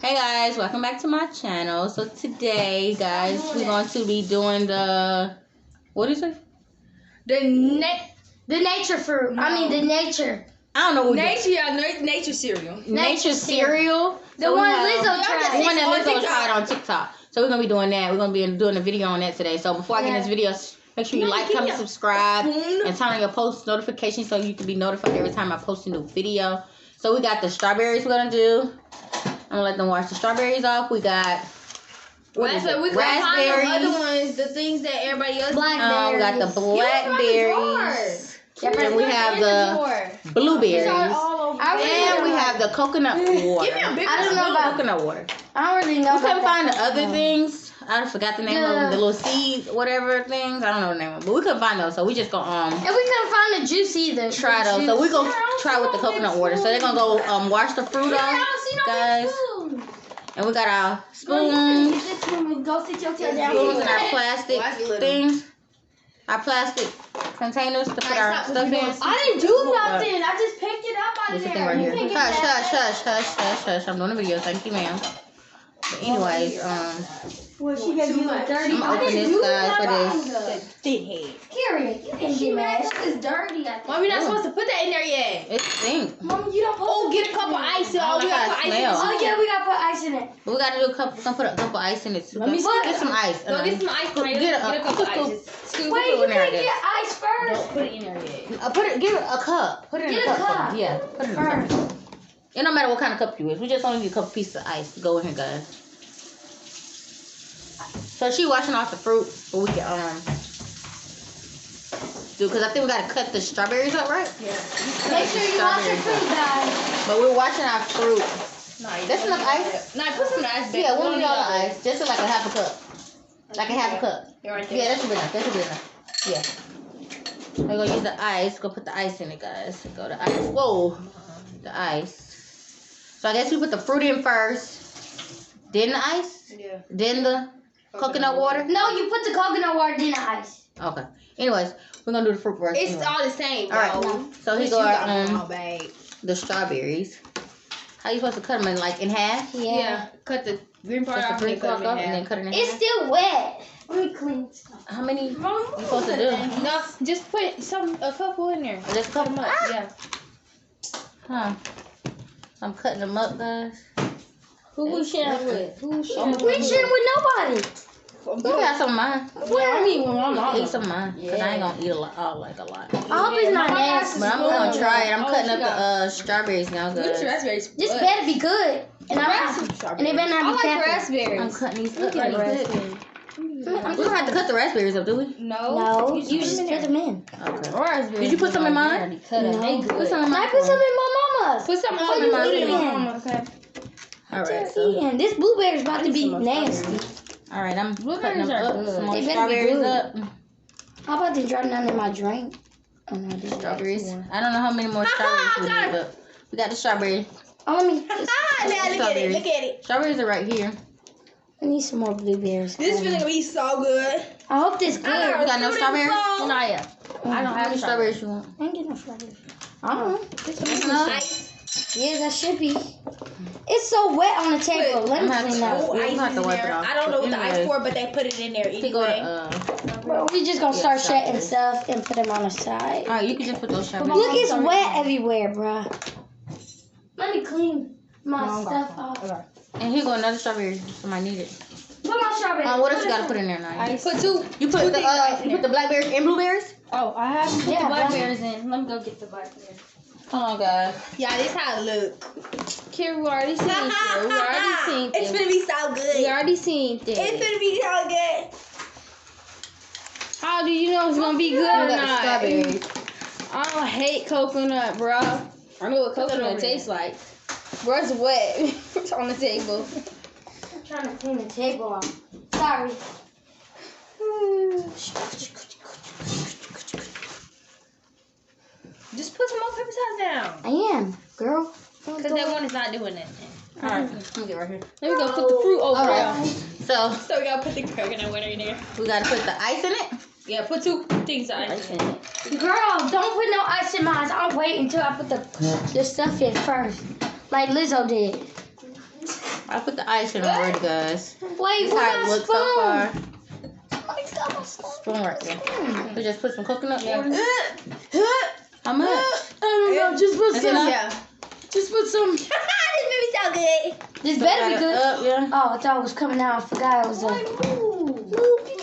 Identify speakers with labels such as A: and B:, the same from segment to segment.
A: Hey guys, welcome back to my channel. So today, guys, we're going to be doing the, what is it?
B: The nature fruit. No. I mean the nature.
A: I don't know what
B: nature cereal.
A: Nature cereal.
B: The one Lizzo tried.
A: The one that Lizzo tried on TikTok. So we're gonna be doing that. We're gonna be doing a video on that today. So before I get in this video, make sure you like, comment, subscribe, and turn on your post notifications so you can be notified every time I post a new video. So we got the strawberries we're gonna do. I'm gonna let them wash the strawberries off. We got
B: raspberries. Other ones, the things that everybody else.
A: We got the blackberries. And we have the blueberries. And we have the coconut water.
B: I don't know about
A: coconut water.
B: I don't really know.
A: We couldn't find the other things. I forgot the name of them. The little seeds, whatever things. I don't know the name of them. But we couldn't find those, so we just gonna
B: And we couldn't find the juice either.
A: Try those. So we gonna try with the coconut water. So they're gonna go wash the fruit off, guys. And we got our spoons.
B: Go sit your tail down.
A: Spoons and our plastic things. Our plastic containers to put our stuff in.
B: I didn't do nothing. I just picked it up out of there.
A: Right here. Hush. I'm doing a video. Thank you, ma'am. But anyways,
B: well, she gonna do it dirty.
A: I'm gonna open this, guys, for this.
B: Shithead. Carrie, you can get mad. It's dirty.
C: Mom, you're not supposed to put that in there yet.
A: It stinks.
B: Mom, you don't.
C: Oh, get a couple ice. Oh, we gotta put ice in it.
B: Oh yeah, we gotta put ice in it.
A: We gotta do a couple. We're gonna put a couple ice in it too.
C: Let me
A: get some ice.
C: Go get some ice. Get a couple ice.
B: Wait, you can't get ice first.
C: Don't put it in there yet.
A: Give it a cup. Put it in a cup. Yeah, put it in a cup. It don't matter what kind of cup you use. We just only need a couple pieces of ice to go in here, guys. So she washing off the fruit, but we can do, because I think we gotta cut the strawberries up, right?
B: Yeah. Make sure you wash your fruit, guys.
A: But we're washing our fruit. That's enough ice.
C: No, put some ice.
A: Yeah, we'll need all the ice, just like a half a cup. Like a half a cup.
C: Right there.
A: Yeah, that should be enough. That should be enough. Yeah. We're gonna use the ice. Go put the ice in it, guys. Go to ice. Whoa, the ice. So I guess we put the fruit in first, then the ice, then the coconut water?
B: No, you put the coconut water in the ice.
A: Okay. Anyways, we're gonna do the fruit first.
C: It's all the same.
A: All right. So here's our the strawberries. How you supposed to cut them in half?
C: Yeah. Cut the green part off
A: and then cut it in half.
B: It's still wet. Let me clean stuff.
A: How many you supposed to do?
C: No, just put a couple in there.
A: Just cut them up.
C: Yeah.
A: Huh. I'm cutting them up, guys.
C: Who we sharing with?
B: We ain't sharing with nobody.
A: You got some of mine.
C: Well, I mean, when my mom
A: eat some of mine, because I ain't gonna eat a lot.
B: I hope it's not nasty.
A: But I'm gonna try it. I'm cutting up the strawberries now, guys.
C: Raspberries.
B: This better be good. And they better not be
C: raspberries.
A: I'm cutting these up right good. We don't have to cut the raspberries up, do we?
B: No, you just put them in.
A: Okay. Did you put some in mine?
B: No.
A: Put some in mine.
B: I put some in my mama's.
C: Put some
B: in my
C: mama's. Okay.
A: All right. So.
B: This blueberry's about to be nasty.
A: All right, I'm cutting them up. Some more
B: they
A: strawberries up.
B: How about they drop down in my drink? Oh no, these
A: strawberries. I don't know how many more strawberries we need, but we got the strawberries.
B: Oh, let me.
C: Look at it. Look at it.
A: Strawberries are right here.
B: I need some more blueberries.
C: This is gonna be so good.
B: I hope this good.
A: You got no strawberries?
C: Not yet.
A: I don't have any strawberries you want.
B: I ain't getting no strawberries. I don't know. Yeah, that should be. It's so wet on the table. Let me clean that.
A: We'll have to wipe it off.
C: I don't know what the ice for, but they put it in there anyway.
B: Well, we just gonna start shredding stuff and put them on the side.
A: Alright, you can just put those strawberries.
B: Look, it's wet everywhere, bruh. Let me clean my stuff off.
A: Okay. And here go another strawberry. Somebody need it.
B: Put my strawberries.
A: What else you gotta put in there now?
C: Put two.
A: You put the blackberries and blueberries?
C: Oh, I have to put the blackberries in. Let me go get the blackberries.
A: Hold on, guys.
C: Yeah, this how it look. Kira, we already seen it. It's gonna be so good. We already seen it. It's gonna be so good. How do you know it's gonna be good or not?
A: Strawberries.
C: I don't hate coconut, bro. I know what coconut tastes like. Bro, it's wet. It's on the table.
B: I'm trying to clean the table off. Sorry.
C: Just put some more paper towels down.
B: I am, girl.
C: Because that one is not doing that.
A: Alright, let me get right here.
C: Let me go put the fruit over there.
A: So
C: we gotta put the coconut water in there.
A: We gotta put the ice in it?
C: Yeah, put two things of ice in it.
B: Girl, don't put no ice in mine. I'll wait until I put the stuff in first. Like Lizzo did.
A: I put the icing already, guys.
B: Wait,
A: This is how it looks so far.
B: Somebody's got my
A: Spoon right there. We just put some coconut water. How much?
B: I don't know. Just put some.
A: Yeah.
B: Just put some.
C: This made me sound good.
B: This better be good.
A: Yeah.
B: Oh, I thought it was coming out. I forgot it was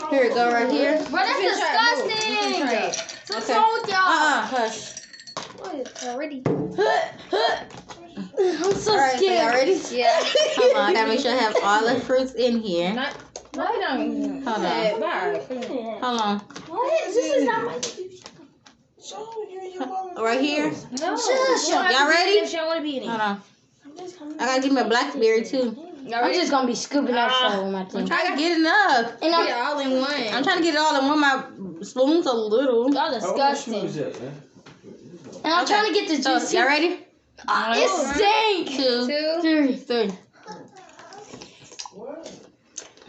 A: Here it go right here.
B: Bro, that's disgusting. What's wrong with y'all?
A: Hush.
C: Already.
B: I'm so
A: Alright, so y'all
B: scared.
A: ready?
C: Yeah.
A: Hold on, I gotta make sure I have all the fruits in here.
C: Hold on.
A: Hold on. Hold on.
B: What? This is not my.
A: Right here.
C: No.
B: Shush.
A: Y'all ready?
C: If y'all want to be in it.
A: Hold on. I gotta give me a blackberry too.
B: I'm just gonna be scooping that stuff with my
A: I'm
B: thing.
A: trying to get enough.
B: And
C: Get it all in one.
A: I'm trying to get it all in one. My spoon's a little.
C: Y'all disgusting.
B: And I'm trying to get the
A: So,
B: juicy.
A: y'all ready?
B: It stinks.
A: 2, 3.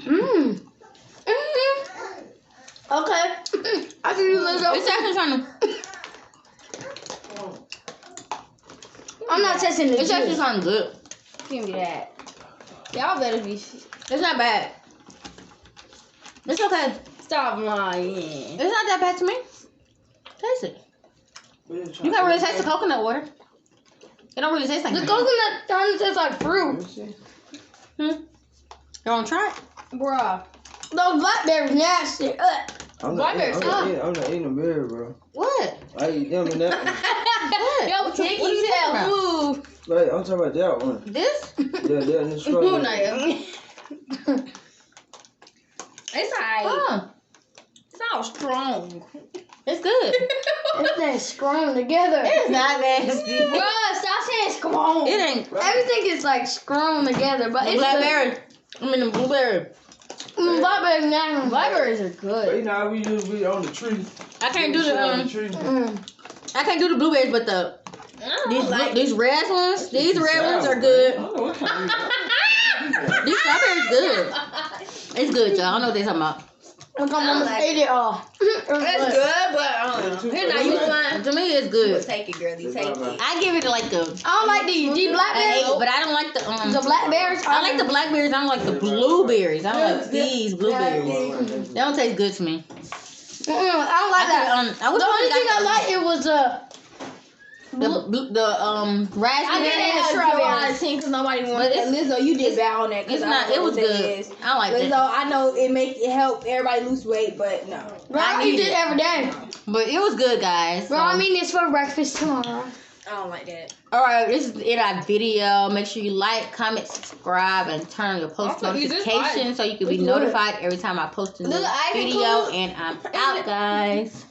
B: Mmm. Okay. I can use this.
A: It's actually trying to.
B: I'm not testing the
A: It's actually
B: juice.
A: kind of good.
C: Give me that. Y'all better be.
A: It's not bad. It's okay.
C: Stop lying.
A: It's not that bad to me. Taste it. You can't really taste the coconut water. It don't really taste like
B: The
A: that.
B: coconut kind of tastes like fruit.
A: You want to try it?
C: Bruh.
B: Those blackberries nasty.
D: I'm not eating a berry, bro.
A: What?
D: I eat them and that
A: What?
C: Yo,
A: What
C: Tinky,
A: you
C: you
A: talking
C: said
A: about?
C: move.
D: one. Wait, I'm talking about that one.
A: This?
D: Yeah, that in the
C: Move,
D: strawberry.
C: Naya. It's alright.
A: Oh,
C: It's all strong.
A: it's good.
B: This thing's strung together.
A: It's not nasty.
B: Bruh, stop saying strong.
A: It ain't.
B: Everything is like strung together, but
A: The
B: it's
A: blackberry. I mean the blueberry.
B: Blackberries nasty.
C: Blackberries are
D: But
C: good.
D: you know how we usually on the tree.
A: I can't do
D: Sit on
A: the
D: the tree.
A: I can't do the blueberries, but the
C: I don't like
A: these red ones, these red ones are good.
D: I don't know what kind of
A: These strawberries good. It's good, y'all. I don't know what they're talking about.
B: Look, I'm almost ate it all.
C: That's good, but here now you want
A: To me, it's good.
C: take it, girlie. Take it.
A: I give it like a
B: I don't like the blackberries.
A: 8, but I don't like the
B: The blackberries.
A: I like the blackberries. I don't like the blueberries. I don't like these blueberries. They don't taste good to me.
B: I don't like that.
A: I wish
B: The only thing I
A: got
B: liked it was
A: the raspberry.
C: I did
B: and
C: that
B: strawberries.
C: strawberries because nobody
A: But
C: wanted that.
A: it's-
C: Lizzo, you did bad on that.
A: It's not. It was good. I don't like
C: Lizzo,
A: that.
C: I know it makes it help everybody lose weight, but no.
B: Bro, I eat it every day.
A: But it was good, guys.
B: Bro, I'm eating this for breakfast tomorrow.
C: I don't like that.
A: All right, this is the end of our video. Make sure you like, comment, subscribe, and turn on your post
C: Also, use this
A: notifications so you can be
B: It's good.
A: notified every time I post a new
C: Look, I can
A: video.
C: cook.
A: And I'm out, guys.